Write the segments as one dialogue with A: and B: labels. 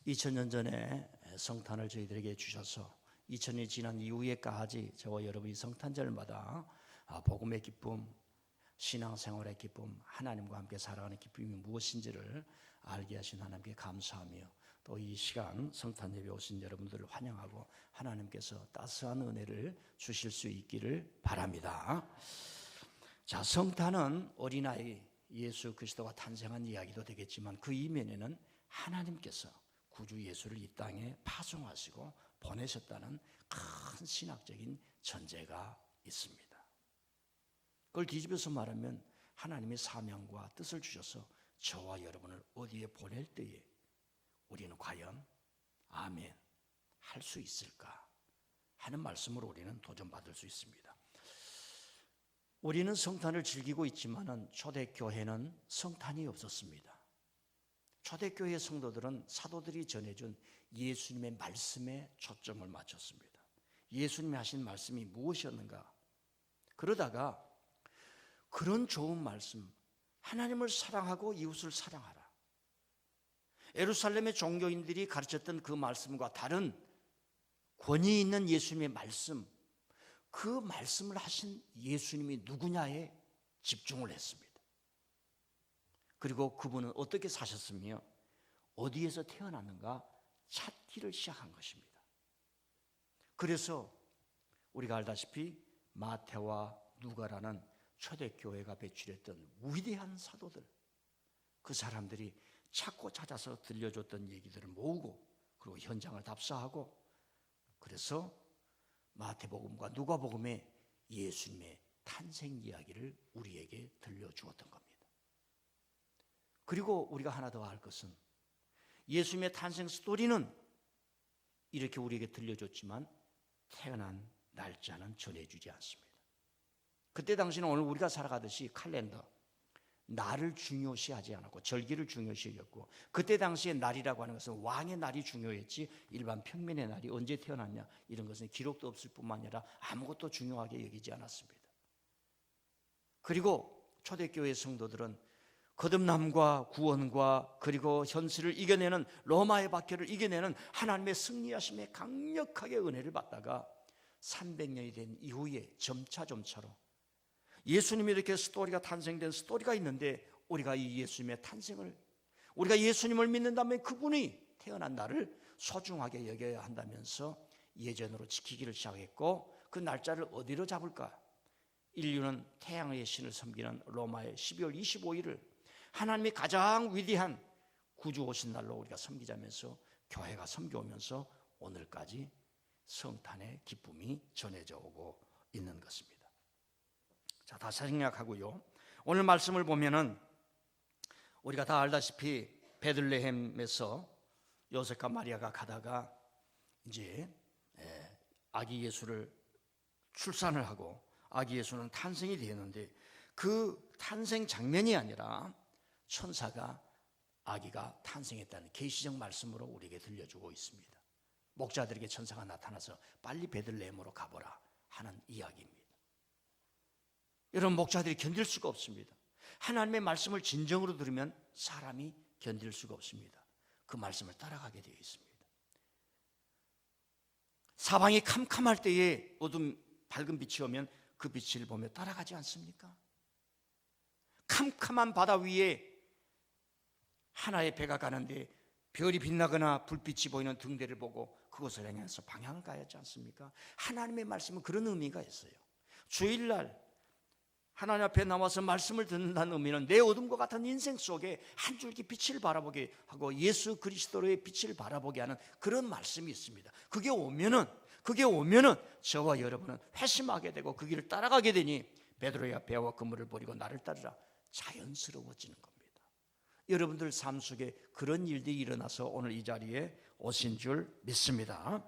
A: 2000년 전에 성탄을 저희들에게 주셔서 2000년이 지난 이후에까지 저와 여러분이 성탄절마다 복음의 기쁨, 신앙생활의 기쁨, 하나님과 함께 살아가는 기쁨이 무엇인지를 알게 하신 하나님께 감사하며 또 이 시간 성탄 예배 오신 여러분들을 환영하고 하나님께서 따스한 은혜를 주실 수 있기를 바랍니다. 자, 성탄은 어린아이 예수 그리스도가 탄생한 이야기도 되겠지만 그 이면에는 하나님께서 구주 예수를 이 땅에 파송하시고 보내셨다는 큰 신학적인 전제가 있습니다. 그걸 뒤집어서 말하면 하나님의 사명과 뜻을 주셔서 저와 여러분을 어디에 보낼 때에 우리는 과연 아멘 할 수 있을까 하는 말씀으로 우리는 도전받을 수 있습니다. 우리는 성탄을 즐기고 있지만 초대교회는 성탄이 없었습니다. 초대교회 성도들은 사도들이 전해준 예수님의 말씀에 초점을 맞췄습니다. 예수님이 하신 말씀이 무엇이었는가? 그러다가 그런 좋은 말씀, 하나님을 사랑하고 이웃을 사랑하라, 예루살렘의 종교인들이 가르쳤던 그 말씀과 다른 권위 있는 예수님의 말씀, 그 말씀을 하신 예수님이 누구냐에 집중을 했습니다. 그리고 그분은 어떻게 사셨으며 어디에서 태어났는가 찾기를 시작한 것입니다. 그래서 우리가 알다시피 마태와 누가라는 초대교회가 배출했던 위대한 사도들, 그 사람들이 찾고 찾아서 들려줬던 얘기들을 모으고 그리고 현장을 답사하고, 그래서 마태복음과 누가복음에 예수님의 탄생 이야기를 우리에게 들려주었던 겁니다. 그리고 우리가 하나 더 알 것은 예수님의 탄생 스토리는 이렇게 우리에게 들려줬지만 태어난 날짜는 전해주지 않습니다. 그때 당시는 오늘 우리가 살아가듯이 칼렌더, 날을 중요시하지 않았고 절기를 중요시 여겼고, 그때 당시의 날이라고 하는 것은 왕의 날이 중요했지 일반 평민의 날이 언제 태어났냐 이런 것은 기록도 없을 뿐만 아니라 아무것도 중요하게 여기지 않았습니다. 그리고 초대교회 성도들은 거듭남과 구원과 그리고 현실을 이겨내는 로마의 박해를 이겨내는 하나님의 승리하심에 강력하게 은혜를 받다가 300년이 된 이후에 점차로 예수님이 이렇게 스토리가 탄생된 스토리가 있는데, 우리가 이 예수님의 탄생을, 우리가 예수님을 믿는다면 그분이 태어난 날을 소중하게 여겨야 한다면서 예전으로 지키기를 시작했고, 그 날짜를 어디로 잡을까? 인류는 태양의 신을 섬기는 로마의 12월 25일을 하나님이 가장 위대한 구주 오신 날로 우리가 섬기자면서 교회가 섬겨오면서 오늘까지 성탄의 기쁨이 전해져 오고 있는 것입니다. 자, 다시 생각하고요. 오늘 말씀을 보면은 우리가 다 알다시피 베들레헴에서 요셉과 마리아가 가다가 이제 아기 예수를 출산을 하고 아기 예수는 탄생이 되었는데, 그 탄생 장면이 아니라 천사가 아기가 탄생했다는 계시적 말씀으로 우리에게 들려주고 있습니다. 목자들에게 천사가 나타나서 빨리 베들레헴으로 가보라 하는 이야기입니다. 여러분, 목자들이 견딜 수가 없습니다. 하나님의 말씀을 진정으로 들으면 사람이 견딜 수가 없습니다. 그 말씀을 따라가게 되어 있습니다. 사방이 캄캄할 때에 어둠 밝은 빛이 오면 그 빛을 보며 따라가지 않습니까? 캄캄한 바다 위에 하나의 배가 가는데 별이 빛나거나 불빛이 보이는 등대를 보고 그것을 향해서 방향을 가야지 않습니까? 하나님의 말씀은 그런 의미가 있어요. 주일날 하나님 앞에 나와서 말씀을 듣는다는 의미는 내 어둠과 같은 인생 속에 한 줄기 빛을 바라보게 하고 예수 그리스도의 빛을 바라보게 하는 그런 말씀이 있습니다. 그게 오면은 저와 여러분은 회심하게 되고 그 길을 따라가게 되니 베드로야 배와 그물을 버리고 나를 따르라 자연스러워지는 겁니다. 여러분들 삶 속에 그런 일들이 일어나서 오늘 이 자리에 오신 줄 믿습니다.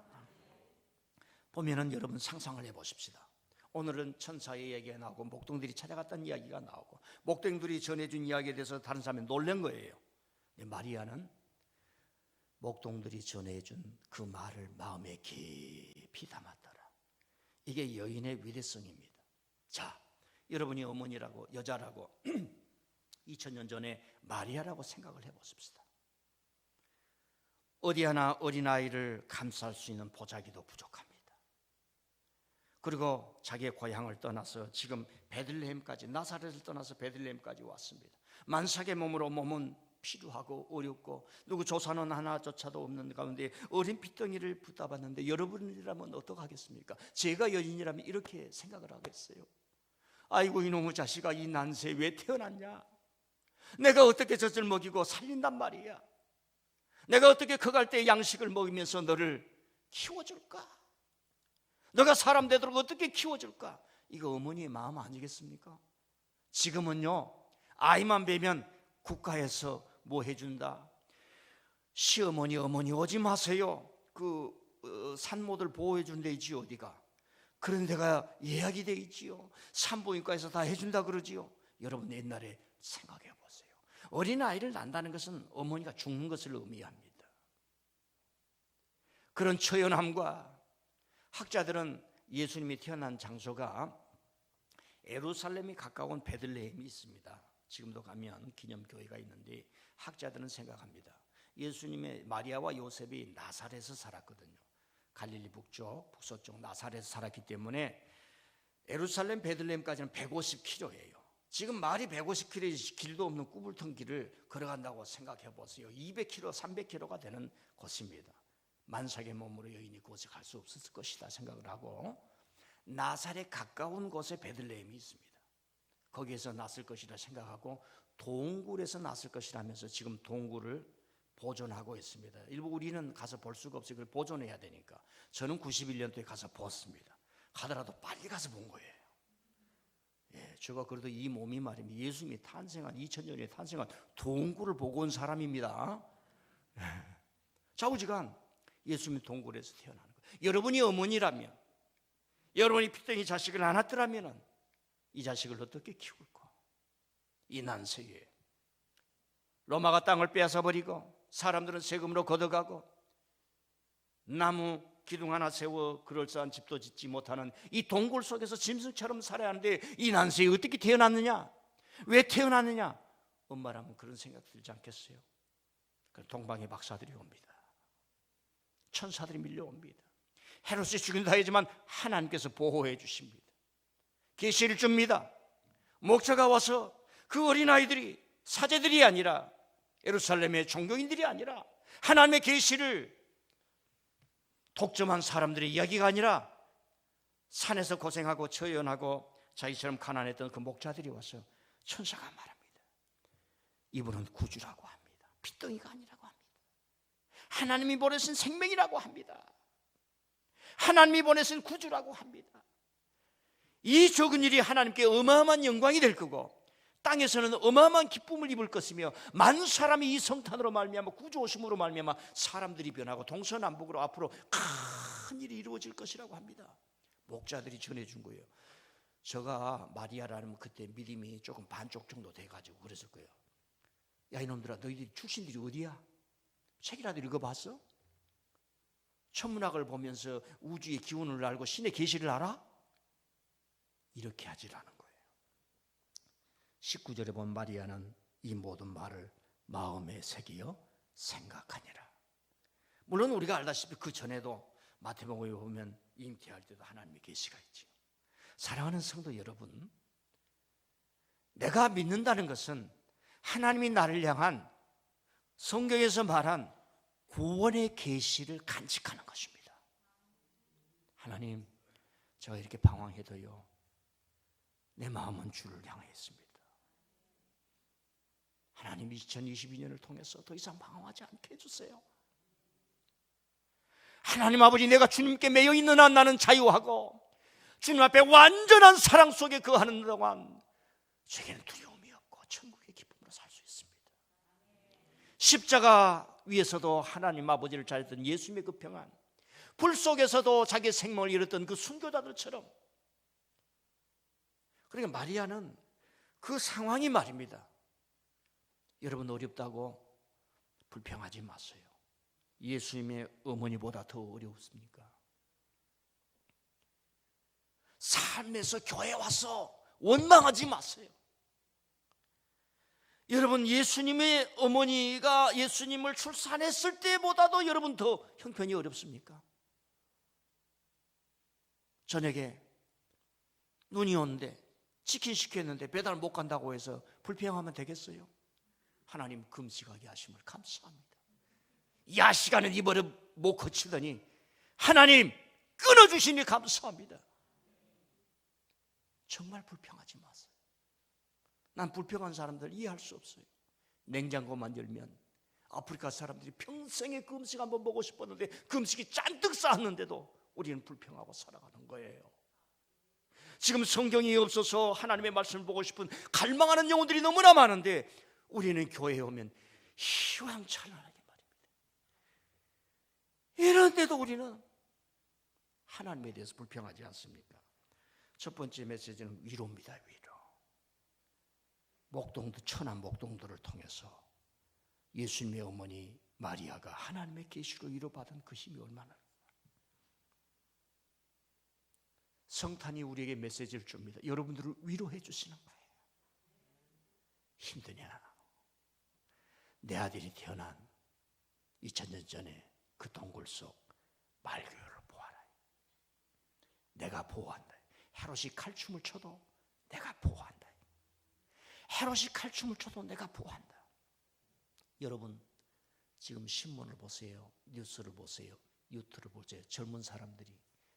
A: 보면은 여러분 상상을 해보십시다. 오늘은 천사의 얘기가 나오고 목동들이 찾아갔다는 이야기가 나오고 목동들이 전해준 이야기에 대해서 다른 사람이 놀란 거예요. 마리아는 목동들이 전해준 그 말을 마음에 깊이 담았더라. 이게 여인의 위대성입니다. 자, 여러분이 어머니라고 여자라고 2000년 전에 마리아라고 생각을 해보십시다. 어디 하나 어린아이를 감쌀 수 있는 보자기도 부족합니다. 그리고 자기의 고향을 떠나서 지금 베들레헴까지, 나사렛을 떠나서 베들레헴까지 왔습니다. 만삭의 몸으로 몸은 피로하고 어렵고 누구 조사는 하나조차도 없는 가운데 어린 핏덩이를 붙잡았는데 여러분이라면 어떡하겠습니까? 제가 여인이라면 이렇게 생각을 하겠어요. 아이고 이놈의 자식아, 이 난세에 왜 태어났냐? 내가 어떻게 젖을 먹이고 살린단 말이야? 내가 어떻게 커갈 때 양식을 먹이면서 너를 키워줄까? 너가 사람 되도록 어떻게 키워줄까? 이거 어머니의 마음 아니겠습니까? 지금은요, 아이만 뵈면 국가에서 뭐 해준다, 시어머니 어머니 오지 마세요, 그 산모들 보호해 준 데 있지요. 어디가 그런 데가 예약이 돼 있지요. 산부인과에서 다 해준다 그러지요. 여러분 옛날에 생각해 보세요. 어린아이를 낳는다는 것은 어머니가 죽는 것을 의미합니다. 그런 처연함과, 학자들은 예수님이 태어난 장소가 예루살렘이 가까운 베들레헴이 있습니다. 지금도 가면 기념교회가 있는데 학자들은 생각합니다. 예수님의 마리아와 요셉이 나사렛에서 살았거든요. 갈릴리 북쪽, 북서쪽 나사렛에서 살았기 때문에 예루살렘 베들레헴까지는 150km예요. 지금 말이 150km의 길도 없는 꾸불통 길을 걸어간다고 생각해 보세요. 200km, 300km가 되는 곳입니다. 만삭의 몸으로 여인이 그곳에 갈 수 없었을 것이다 생각을 하고, 나사렛 가까운 곳에 베들레헴이 있습니다. 거기에서 났을 것이라 생각하고 동굴에서 났을 것이라면서 지금 동굴을 보존하고 있습니다. 일부 우리는 가서 볼 수가 없어요. 그걸 보존해야 되니까. 저는 91년도에 가서 봤습니다. 가더라도 빨리 가서 본 거예요. 예, 제가 그래도 이 몸이 말입니다. 예수님이 탄생한 2000년에 탄생한 동굴을 보고 온 사람입니다. 좌우지간 예수님이 동굴에서 태어나는 거예요. 여러분이 어머니라면, 여러분이 핏덩이 자식을 안았더라면 이 자식을 어떻게 키울까? 이 난세에 로마가 땅을 빼앗아버리고 사람들은 세금으로 걷어가고 나무 기둥 하나 세워 그럴싸한 집도 짓지 못하는 이 동굴 속에서 짐승처럼 살아야 하는데 이 난세에 어떻게 태어났느냐? 왜 태어났느냐? 엄마라면 그런 생각 들지 않겠어요? 동방의 박사들이 옵니다. 천사들이 밀려옵니다. 헤롯이 죽인다 하지만 하나님께서 보호해 주십니다. 계시를 줍니다. 목자가 와서 그 어린아이들이 사제들이 아니라, 예루살렘의 종교인들이 아니라, 하나님의 계시를 독점한 사람들의 이야기가 아니라 산에서 고생하고 처연하고 자기처럼 가난했던 그 목자들이 와서 천사가 말합니다. 이분은 구주라고 합니다. 핏덩이가 아니라고 합니다. 하나님이 보내신 생명이라고 합니다. 하나님이 보내신 구주라고 합니다. 이 적은 일이 하나님께 어마어마한 영광이 될 거고 땅에서는 어마어마한 기쁨을 입을 것이며 많은 사람이 이 성탄으로 말미암아 구주 오심으로 말미암아 사람들이 변하고 동서남북으로 앞으로 큰 일이 이루어질 것이라고 합니다. 목자들이 전해준 거예요. 제가 마리아라는 그때 믿음이 조금 반쪽 정도 돼가지고 그랬을 거예요. 야 이놈들아, 너희들 출신들이 어디야? 책이라도 읽어봤어? 천문학을 보면서 우주의 기운을 알고 신의 계시를 알아? 이렇게 하지라는 거예요. 19절에 본 마리아는 이 모든 말을 마음에 새기어 생각하니라. 물론 우리가 알다시피 그 전에도 마태복음에 보면 잉태할 때도 하나님의 계시가 있죠. 사랑하는 성도 여러분, 내가 믿는다는 것은 하나님이 나를 향한 성경에서 말한 구원의 계시를 간직하는 것입니다. 하나님, 제가 이렇게 방황해도요, 내 마음은 주를 향해 있습니다. 하나님 2022년을 통해서 더 이상 방황하지 않게 해주세요. 하나님 아버지, 내가 주님께 매여 있는 한 나는 자유하고 주님 앞에 완전한 사랑 속에 거하는 동안 제게는 두려움이 없고 천국의 기쁨으로 살 수 있습니다. 십자가 위에서도 하나님 아버지를 잘했던 예수님의 그 평안, 불 속에서도 자기의 생명을 잃었던 그 순교자들처럼, 그러니까 마리아는 그 상황이 말입니다. 여러분 어렵다고 불평하지 마세요. 예수님의 어머니보다 더 어려웠습니까? 삶에서 교회 와서 원망하지 마세요. 여러분, 예수님의 어머니가 예수님을 출산했을 때보다도 여러분 더 형편이 어렵습니까? 저녁에 눈이 오는데 치킨 시켰는데 배달 못 간다고 해서 불평하면 되겠어요? 하나님 금식하게 하심을 감사합니다. 야시간에 이번에 못 거치더니 하나님 끊어주시니 감사합니다. 정말 불평하지 마세요. 난 불평한 사람들 이해할 수 없어요. 냉장고만 열면 아프리카 사람들이 평생에 금식 한번 보고 싶었는데 금식이 잔뜩 쌓았는데도 우리는 불평하고 살아가는 거예요. 지금 성경이 없어서 하나님의 말씀을 보고 싶은 갈망하는 영혼들이 너무나 많은데 우리는 교회에 오면 희왕찬란하게 말입니다. 이런데도 우리는 하나님에 대해서 불평하지 않습니까? 첫 번째 메시지는 위로입니다. 위로. 목동들, 천안 목동들을 통해서 예수님의 어머니 마리아가 하나님의 계시로 위로받은 그 힘이 얼마나. 성탄이 우리에게 메시지를 줍니다. 여러분들을 위로해 주시는 거예요. 힘드냐? 내 아들이 태어난 2000년 전에 그 동굴 속 말교회를 보아라. 내가 보호한다. 헤롯이 칼춤을 춰도 내가 보호한다. 헤롯이 칼춤을 춰도 내가 보호한다. 여러분, 지금 신문을 보세요. 뉴스를 보세요. 유튜브를 보세요. 젊은 사람들이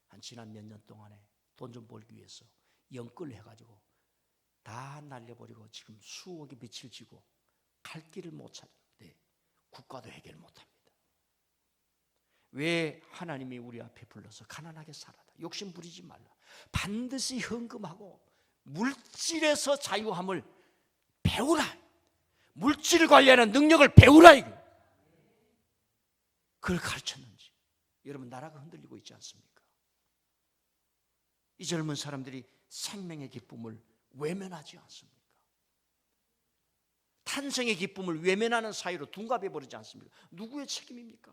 A: 한 지난 몇 년 동안에 돈 좀 벌기 위해서 영끌 해가지고 다 날려버리고 지금 수억이 빛을 지고 갈 길을 못 찾는데 국가도 해결 못합니다. 왜 하나님이 우리 앞에 불러서 가난하게 살아라, 욕심 부리지 말라, 반드시 헌금하고 물질에서 자유함을 배우라, 물질을 관리하는 능력을 배우라, 이거 그걸 가르쳤는지 여러분 나라가 흔들리고 있지 않습니까? 이 젊은 사람들이 생명의 기쁨을 외면하지 않습니까? 탄생의 기쁨을 외면하는 사이로 둔갑해 버리지 않습니까? 누구의 책임입니까?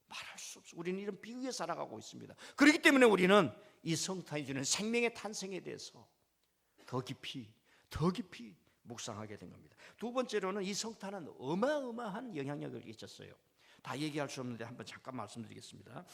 A: 말할 수 없어. 우리는 이런 비극에 살아가고 있습니다. 그렇기 때문에 우리는 이 성탄이 주는 생명의 탄생에 대해서 더 깊이 묵상하게 된 겁니다. 두 번째로는 이 성탄은 어마어마한 영향력을 끼쳤어요. 다 얘기할 수 없는데 한번 잠깐 말씀드리겠습니다.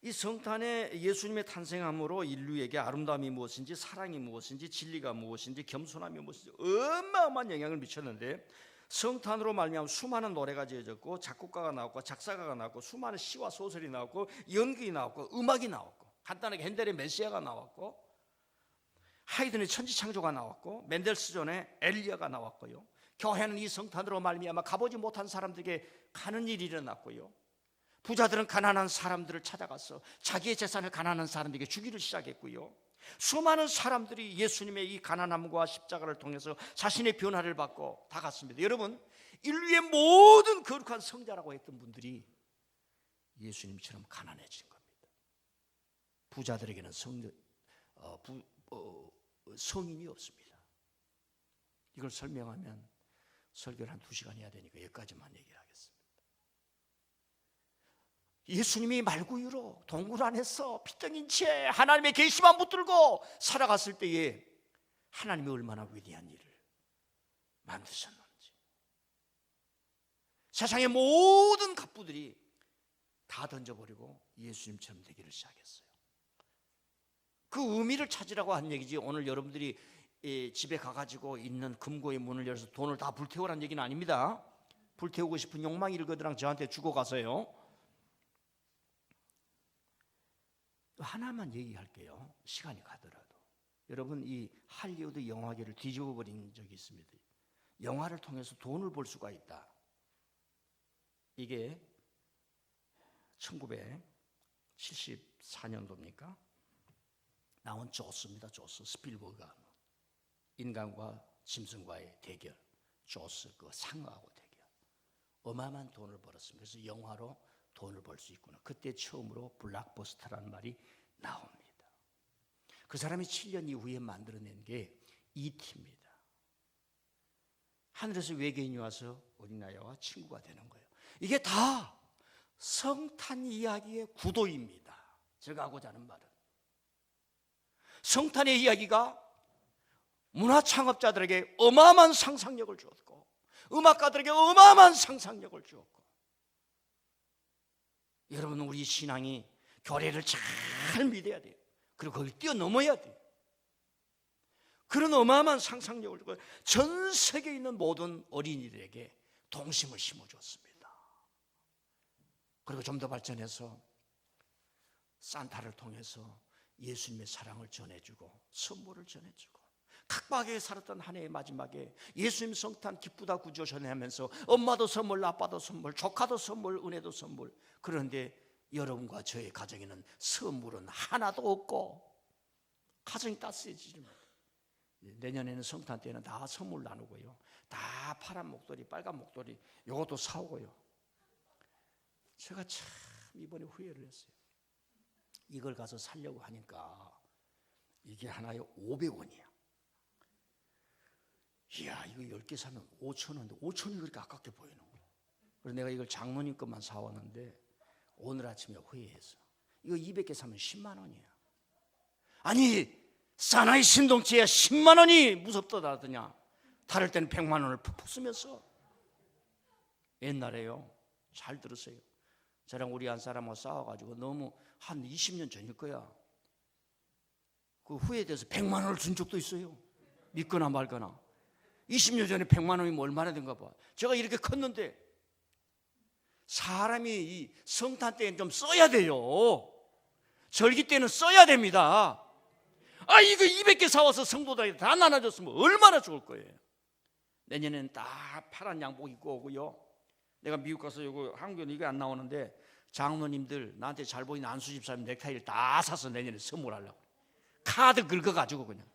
A: 이 성탄에 예수님의 탄생함으로 인류에게 아름다움이 무엇인지, 사랑이 무엇인지, 진리가 무엇인지, 겸손함이 무엇인지 어마어마한 영향을 미쳤는데, 성탄으로 말미암아 수많은 노래가 지어졌고 작곡가가 나왔고 작사가가 나왔고 수많은 시와 소설이 나왔고 연극이 나왔고 음악이 나왔고, 간단하게 핸델의 메시아가 나왔고 하이든의 천지창조가 나왔고 멘델스존의 엘리야가 나왔고요. 교회는 이 성탄으로 말미암아 가보지 못한 사람들에게 가는 일이 일어났고요. 부자들은 가난한 사람들을 찾아가서 자기의 재산을 가난한 사람들에게 주기를 시작했고요. 수많은 사람들이 예수님의 이 가난함과 십자가를 통해서 자신의 변화를 받고 다 갔습니다. 여러분, 인류의 모든 거룩한 성자라고 했던 분들이 예수님처럼 가난해진 겁니다. 부자들에게는 성인이 없습니다. 이걸 설명하면 설교를 한 2시간 해야 되니까 여기까지만 얘기를 하겠습니다. 예수님이 말구유로 동굴 안에서 피덩인 채 하나님의 계시만 붙들고 살아갔을 때에 하나님이 얼마나 위대한 일을 만드셨는지, 세상의 모든 갑부들이 다 던져버리고 예수님처럼 되기를 시작했어요. 그 의미를 찾으라고 한 얘기지, 오늘 여러분들이 집에 가가지고 있는 금고의 문을 열어서 돈을 다 불태우라는 얘기는 아닙니다. 불태우고 싶은 욕망이 일거드랑 저한테 주고 가서요. 하나만 얘기할게요. 시간이 가더라도. 여러분, 이 할리우드 영화계를 뒤집어 버린 적이 있습니다. 영화를 통해서 돈을 벌 수가 있다. 이게 1974년도입니까? 나온 조스입니다. 조스. 스필버그가 인간과 짐승과의 대결, 조스 그 상어하고 대결, 어마어마한 돈을 벌었습니다. 그래서 영화로 돈을 벌 수 있구나. 그때 처음으로 블록버스터라는 말이 나옵니다. 그 사람이 7년 이후에 만들어낸 게 E.T.입니다. 하늘에서 외계인이 와서 어린아이와 친구가 되는 거예요. 이게 다 성탄 이야기의 구도입니다. 제가 하고자 하는 말은 성탄의 이야기가 문화 창업자들에게 어마어마한 상상력을 주었고, 음악가들에게 어마어마한 상상력을 주었고, 여러분, 우리 신앙이 교례를 잘 믿어야 돼요. 그리고 거기 뛰어넘어야 돼요. 그런 어마어마한 상상력을 주고 전 세계에 있는 모든 어린이들에게 동심을 심어주었습니다. 그리고 좀 더 발전해서 산타를 통해서 예수님의 사랑을 전해주고 선물을 전해주고, 각박하게 살았던 한 해의 마지막에 예수님 성탄 기쁘다 구조 전해하면서 엄마도 선물, 아빠도 선물, 조카도 선물, 은혜도 선물. 그런데 여러분과 저의 가정에는 선물은 하나도 없고 가정이 따스해지지 못해요. 내년에는 성탄 때는 다 선물 나누고요, 다 파란 목도리, 빨간 목도리 이것도 사오고요. 제가 참 이번에 후회를 했어요. 이걸 가서 살려고 하니까 이게 하나에 500원이야. 이야, 이거 10개 사면 5,000원인데 5,000원이 그렇게 아깝게 보이는 거예요. 그래서 내가 이걸 장모님 것만 사왔는데 오늘 아침에 후회했어. 이거 200개 사면 10만 원이야. 아니, 사나이 신동치에 10만 원이 무섭다 하더냐. 다를 때는 100만 원을 푹푹 쓰면서. 옛날에요, 잘 들으세요, 저랑 우리 한 사람하고 싸워가지고 너무 한 20년 전일 거야. 그 후회돼서 100만 원을 준 적도 있어요. 믿거나 말거나. 20년 전에 100만 원이면 얼마나 된가 봐. 제가 이렇게 컸는데, 사람이 이 성탄 때는 좀 써야 돼요. 절기 때는 써야 됩니다. 아, 이거 200개 사와서 성도들에게 다 나눠줬으면 얼마나 좋을 거예요. 내년에는 다 파란 양복 입고 오고요. 내가 미국 가서 이거 한국에는 이게 안 나오는데, 장로님들 나한테 잘 보이는 안수 집사님 넥타이를 다 사서 내년에 선물하려고. 카드 긁어가지고 그냥.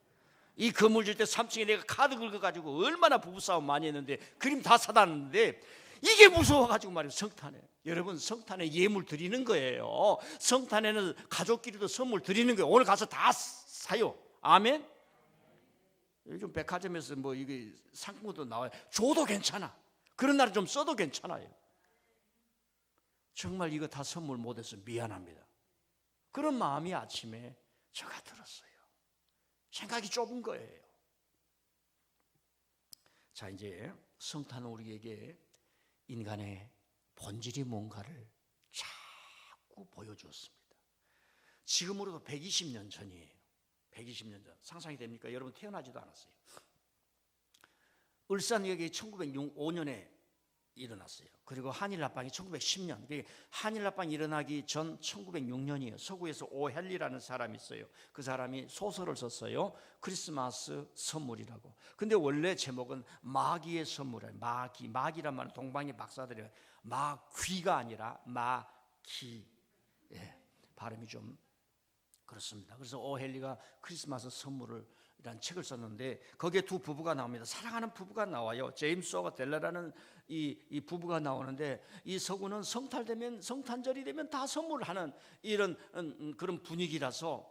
A: 이 건물 줄 때 3층에 내가 카드 긁어가지고 얼마나 부부싸움 많이 했는데 그림 다 사다는데, 이게 무서워가지고 말이에요. 성탄에, 여러분, 성탄에 예물 드리는 거예요. 성탄에는 가족끼리도 선물 드리는 거예요. 오늘 가서 다 사요. 아멘. 요즘 백화점에서 뭐 이게 상품도 나와요. 줘도 괜찮아. 그런 날은 좀 써도 괜찮아요. 정말 이거 다 선물 못해서 미안합니다. 그런 마음이 아침에 제가 들었어요. 생각이 좁은 거예요. 자, 이제 성탄은 우리에게 인간의 본질이 뭔가를 자꾸 보여주었습니다. 지금으로도 120년 전이에요. 120년 전. 상상이 됩니까? 여러분 태어나지도 않았어요. 울산역이 1905년에 일어났어요. 그리고 한일합방이 1910년. 한일합방이 일어나기 전 1906년이에요. 서구에서 오헨리라는 사람이 있어요. 그 사람이 소설을 썼어요. 크리스마스 선물이라고. 근데 원래 제목은 마귀의 선물이에요. 마귀란 말은 동방의 박사들이 마귀가 아니라 마귀. 예, 발음이 좀 그렇습니다. 그래서 오헨리가 크리스마스 선물을 이란 책을 썼는데, 거기에 두 부부가 나옵니다. 사랑하는 부부가 나와요. 제임스와 델라라는 이 부부가 나오는데, 이 서구는 성탄절이 되면 다 선물하는 이런 그런 분위기라서,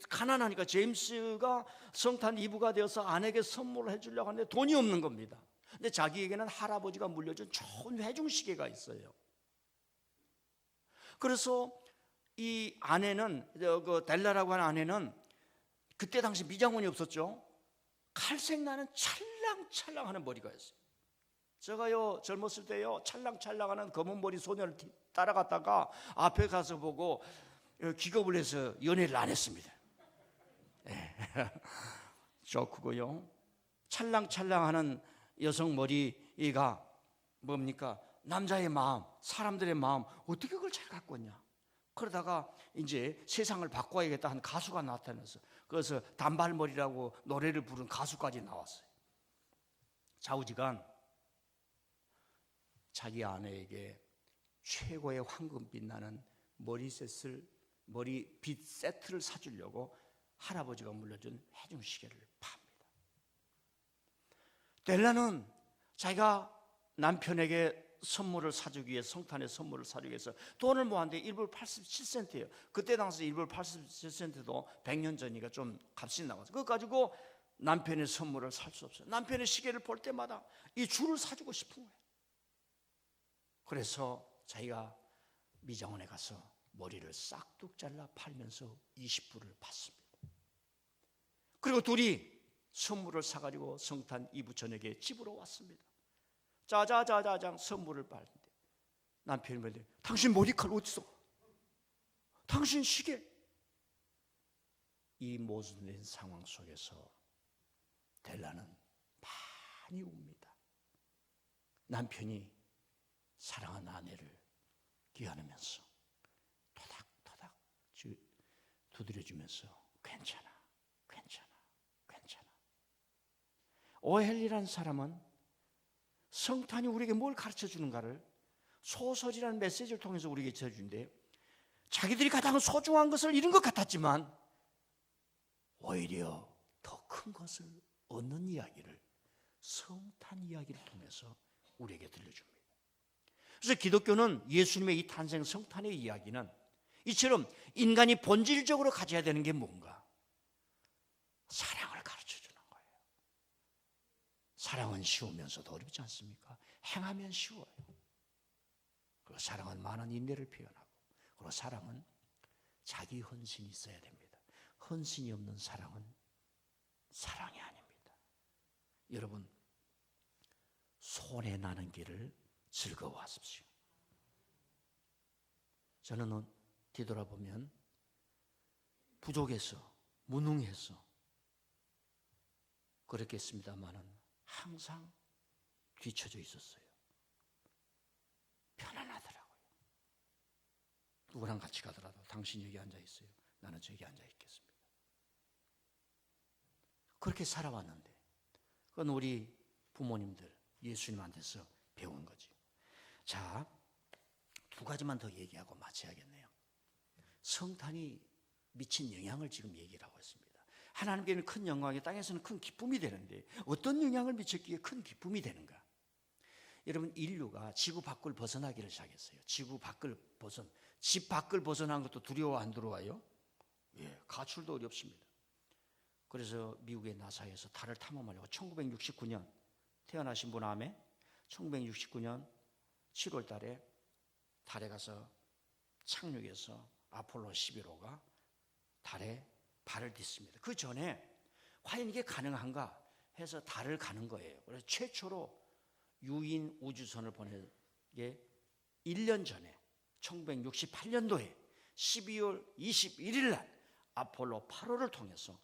A: 가난하니까 제임스가 성탄 이브가 되어서 아내에게 선물을 해주려고 하는데 돈이 없는 겁니다. 근데 자기에게는 할아버지가 물려준 좋은 회중시계가 있어요. 그래서 이 아내는, 그 델라라고 하는 아내는 그때 당시 미장원이 없었죠. 칼색 나는 찰랑찰랑하는 머리가 있어요. 제가요 젊었을 때요 찰랑찰랑하는 검은 머리 소녀를 따라갔다가 앞에 가서 보고 기겁을 해서 연애를 안 했습니다. 네. 좋고요. 찰랑찰랑하는 여성 머리가 뭡니까? 남자의 마음, 사람들의 마음, 어떻게 그걸 잘 갖고 있냐. 그러다가 이제 세상을 바꿔야겠다 한 가수가 나타났어. 그래서 단발머리라고 노래를 부른 가수까지 나왔어요. 좌우지간 자기 아내에게 최고의 황금빛 나는 머리빗 세트를 사주려고 할아버지가 물려준 해중시계를 팝니다. 델라는 자기가 남편에게 선물을 사주기 위해, 성탄의 선물을 사주기 위해서 돈을 모았는데 1불 87센트예요. 그때 당시 1불 87센트도 100년 전이니까 좀 값이 나왔어요. 그거 가지고 남편의 선물을 살 수 없어요. 남편의 시계를 볼 때마다 이 줄을 사주고 싶은 거예요. 그래서 자기가 미장원에 가서 머리를 싹둑 잘라 팔면서 20불을 받습니다. 그리고 둘이 선물을 사가지고 성탄 이브 저녁에 집으로 왔습니다. 짜자자자장 선물을 받는데 남편이 말해, 당신 머리칼 어디서? 당신 시계? 이 모순된 상황 속에서 델라는 많이 웁니다. 남편이 사랑하는 아내를 귀환하면서 토닥토닥 두드려주면서 괜찮아. 오헬리라는 사람은 성탄이 우리에게 뭘 가르쳐 주는가를 소설이라는 메시지를 통해서 우리에게 전해주는데, 자기들이 가장 소중한 것을 잃은 것 같았지만 오히려 더 큰 것을 얻는 이야기를 성탄 이야기를 통해서 우리에게 들려줍니다. 그래서 기독교는 예수님의 이 탄생 성탄의 이야기는 이처럼 인간이 본질적으로 가져야 되는 게 뭔가? 사랑을 가르쳐 주는 거예요. 사랑은 쉬우면서도 어렵지 않습니까? 행하면 쉬워요. 그리고 사랑은 많은 인내를 표현하고, 그리고 사랑은 자기 헌신이 있어야 됩니다. 헌신이 없는 사랑은 사랑이 아닙니다. 여러분, 손해 나는 길을 즐거워하십시오. 저는 뒤돌아보면 부족해서, 무능해서 그렇겠습니다만은 항상 뒤처져 있었어요. 편안하더라고요. 누구랑 같이 가더라도 당신 여기 앉아 있어요, 나는 저기 앉아 있겠습니다. 그렇게 살아왔는데, 그건 우리 부모님들 예수님한테서 배운 거지. 자, 두 가지만 더 얘기하고 마쳐야겠네요. 성탄이 미친 영향을 지금 얘기를 하고 있습니다. 하나님께는 큰 영광이, 땅에서는 큰 기쁨이 되는데 어떤 영향을 미쳤기에 큰 기쁨이 되는가? 여러분, 인류가 지구 밖을 벗어나기를 시작했어요. 지구 밖을 집 밖을 벗어난 것도 두려워 안 들어와요? 예, 가출도 어렵습니다. 그래서 미국의 나사에서 달을 탐험하려고 1969년 태어나신 분 아멘? 1969년 7월 달에 달에 가서 착륙해서 아폴로 11호가 달에 발을 딛습니다. 그 전에 과연 이게 가능한가 해서 달을 가는 거예요. 그래서 최초로 유인 우주선을 보낸 게 1년 전에 1968년도에 12월 21일 날 아폴로 8호를 통해서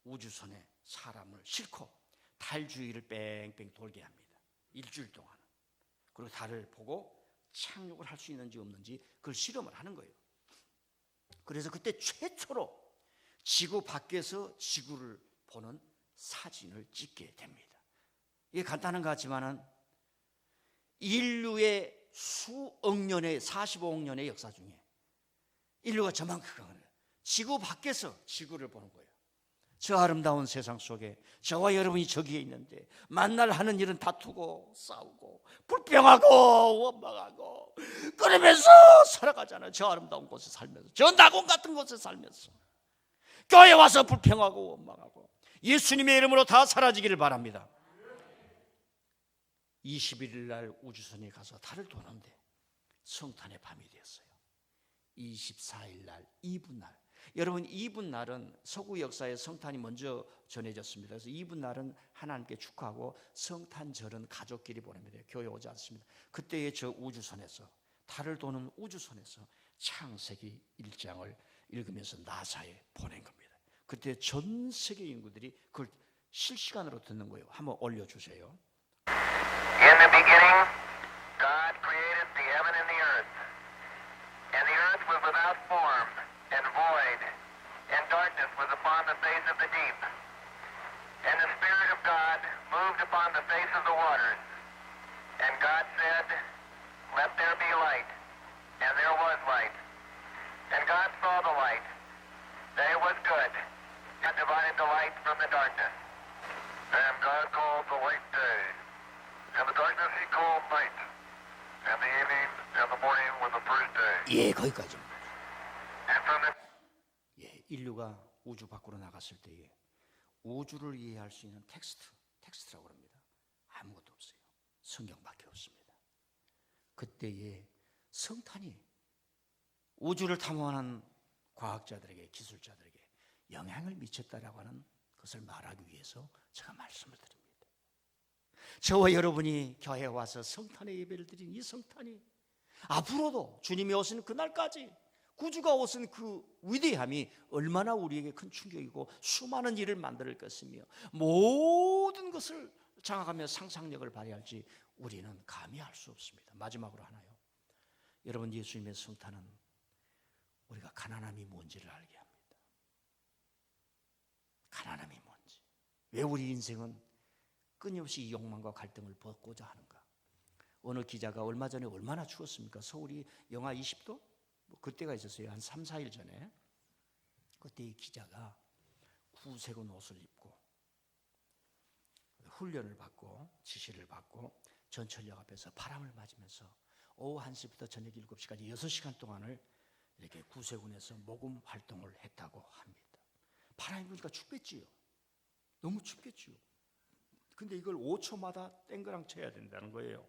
A: 우주선에 사람을 싣고 달 주위를 뺑뺑 돌게 합니다. 일주일 동안. 그리고 달을 보고 착륙을 할 수 있는지 없는지 그걸 실험을 하는 거예요. 그래서 그때 최초로 지구 밖에서 지구를 보는 사진을 찍게 됩니다. 이게 간단한 것 같지만은 인류의 수억 년의 45억 년의 역사 중에 인류가 저만큼 지구 밖에서 지구를 보는 거예요. 저 아름다운 세상 속에 저와 여러분이 저기에 있는데 만날 하는 일은 다투고 싸우고 불평하고 원망하고 그러면서 살아가잖아요. 저 아름다운 곳에 살면서, 저 낙원 같은 곳에 살면서 교회 와서 불평하고 원망하고. 예수님의 이름으로 다 사라지기를 바랍니다. 21일 날 우주선에 가서 달을 도는데 성탄의 밤이 되었어요. 24일 날 이브날. 여러분, 이브날은 서구 역사에 성탄이 먼저 전해졌습니다. 그래서 이브날은 하나님께 축하하고 성탄절은 가족끼리 보냅니다. 교회 오지 않습니다. 그때의 저 우주선에서, 달을 도는 우주선에서 창세기 1장을 읽으면서 나사에 보낸 겁니다. 그때 전 세계 인구들이 그걸 실시간으로 듣는 거예요. 한번 올려주세요.
B: In the beginning, God created the heaven and the earth. And the earth was without form and void, and darkness was upon the face of the deep. And the Spirit of God moved upon the face of the waters. And God said, "Let there be light." And there was light. And God saw the light, that it was good, and divided the light from the darkness. And God called the light day, and the darkness he called night. And the evening and the morning were the first day.
A: 예, 거기까지.
B: And from the
A: 예, 인류가 우주 밖으로 나갔을 때에 우주를 이해할 수 있는 텍스트라고 합니다. 아무것도 없어요. 성경밖에 없습니다. 그때에 성탄이 우주를 탐험하는 과학자들에게, 기술자들에게 영향을 미쳤다라고 하는 그 그것을 말하기 위해서 제가 말씀을 드립니다. 저와 여러분이 교회에 와서 성탄의 예배를 드린 이 성탄이 앞으로도 주님이 오시는 그날까지, 구주가 오신 그 위대함이 얼마나 우리에게 큰 충격이고 수많은 일을 만들 것이며 모든 것을 장악하며 상상력을 발휘할지 우리는 감히 알 수 없습니다. 마지막으로 하나요. 여러분, 예수님의 성탄은 우리가 가난함이 뭔지를 알게 합니다. 가난함이 뭔지, 왜 우리 인생은 끊임없이 이 욕망과 갈등을 벗고자 하는가. 어느 기자가 얼마 전에 얼마나 추웠습니까? 서울이 영하 20도? 그때가 있었어요. 한 3, 4일 전에. 그때 이 기자가 구색은 옷을 입고 훈련을 받고 지시를 받고 전철역 앞에서 바람을 맞으면서 오후 1시부터 저녁 7시까지 6시간 동안을 이렇게 구세군에서 모금 활동을 했다고 합니다. 바람이 부니까 춥겠지요. 너무 춥겠지요. 근데 이걸 5초마다 땡그랑 쳐야 된다는 거예요.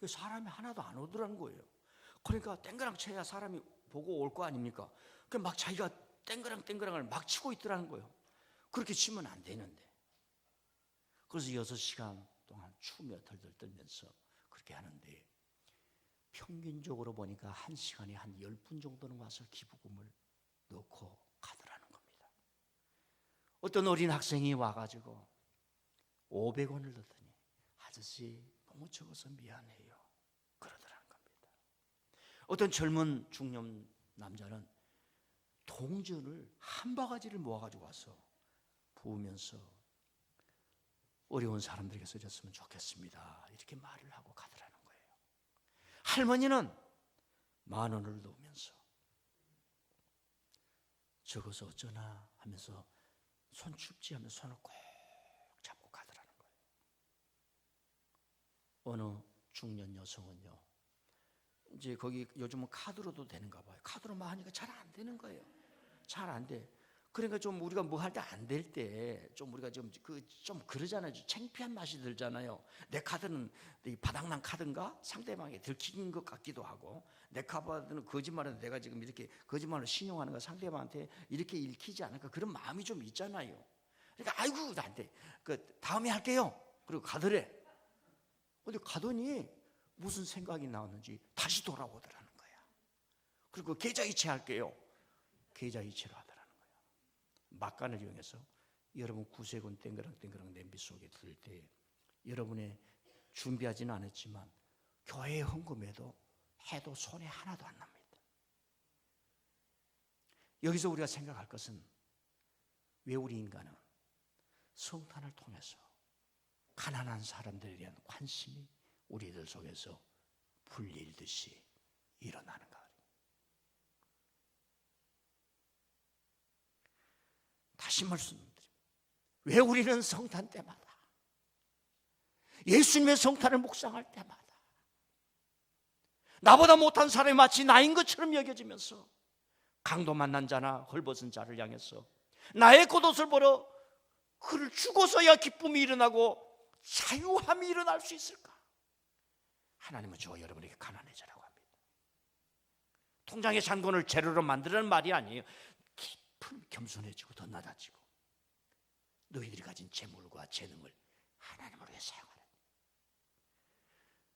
A: 사람이 하나도 안 오더라는 거예요. 그러니까 땡그랑 쳐야 사람이 보고 올 거 아닙니까? 그럼 막 자기가 땡그랑을 막 치고 있더라는 거예요. 그렇게 치면 안 되는데. 그래서 6시간 동안 추우며 덜덜 떨면서 그렇게 하는데, 평균적으로 보니까 1시간에 한 10분 정도는 와서 기부금을 넣고 가더라는 겁니다. 어떤 어린 학생이 와가지고 500원을 넣더니 아저씨 너무 적어서 미안해요 그러더라는 겁니다. 어떤 젊은 중년 남자는 동전을 한 바가지를 모아가지고 와서 부으면서 어려운 사람들에게 써줬으면 좋겠습니다 이렇게 말을 하고 가더라는 거예요. 할머니는 10,000원을 넣으면서 적어서 어쩌나 하면서 손 춥지 하면서 손을 꼭 잡고 가더라는 거예요. 어느 중년 여성은요, 이제 거기 요즘은 카드로도 되는가 봐요. 카드로 막 하니까 잘 안 되는 거예요. 잘 안 돼. 그러니까 좀 우리가 뭐 할 때 안 될 때 좀 우리가 좀 그러잖아요. 창피한 맛이 들잖아요. 내 카드는 이 바닥난 카드인가? 상대방에 들킨 것 같기도 하고, 내 카드는 거짓말은 내가 지금 이렇게 거짓말로 신용하는 거 상대방한테 이렇게 읽히지 않을까, 그런 마음이 좀 있잖아요. 그러니까 아이고 안 돼. 그 다음에 할게요. 그리고 가더래. 근데 가더니 무슨 생각이 나왔는지 다시 돌아오더라는 거야. 그리고 계좌이체 할게요. 계좌이체로 하더라는 거야. 막간을 이용해서 여러분 구세군 땡그랑 냄비 속에 들 때 여러분의 준비하지는 않았지만 교회에 헌금해도 해도 손에 하나도 안 납니다. 여기서 우리가 생각할 것은, 왜 우리 인간은 성탄을 통해서 가난한 사람들에 대한 관심이 우리들 속에서 불릴듯이 일어나는가. 다시 말씀드립니다. 왜 우리는 성탄 때마다, 예수님의 성탄을 묵상할 때마다 나보다 못한 사람이 마치 나인 것처럼 여겨지면서 강도 만난 자나 헐벗은 자를 향해서 나의 겉옷을 벌어 그를 주고서야 기쁨이 일어나고 자유함이 일어날 수 있을까? 하나님은 저와 여러분에게 가난해져라고 합니다. 통장의 잔고를 재료로 만들라는 말이 아니에요. 깊은 겸손해지고 더 낮아지고 너희들이 가진 재물과 재능을 하나님을 위해 사용하라.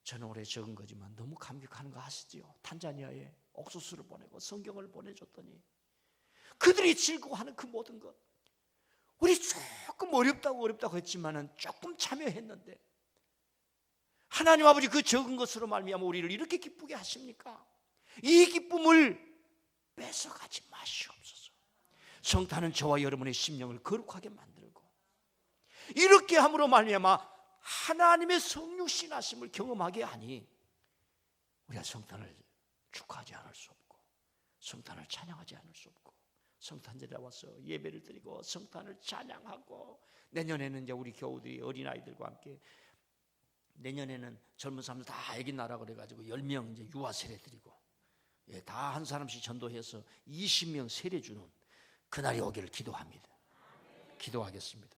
A: 저는 올해 적은 거지만 너무 감격하는 거 아시지요? 탄자니아에 옥수수를 보내고 성경을 보내줬더니 그들이 즐거워하는 그 모든 것, 우리 조금 어렵다고 했지만은 조금 참여했는데 하나님 아버지 그 적은 것으로 말미암아 우리를 이렇게 기쁘게 하십니까? 이 기쁨을 뺏어가지 마시옵소서. 성탄은 저와 여러분의 심령을 거룩하게 만들고 이렇게 함으로 말미암아 하나님의 성육신 하심을 경험하게 하니 우리가 성탄을 축하하지 않을 수 없고 성탄을 찬양하지 않을 수 없고 성탄절에 와서 예배를 드리고 성탄을 찬양하고, 내년에는 이제 우리 교우들이 어린아이들과 함께, 내년에는 젊은 사람들 다 애기 나라 그래가지고 10명 이제 유아 세례 드리고, 다 한 사람씩 전도해서 20명 세례 주는 그날이 오기를 기도합니다. 기도하겠습니다.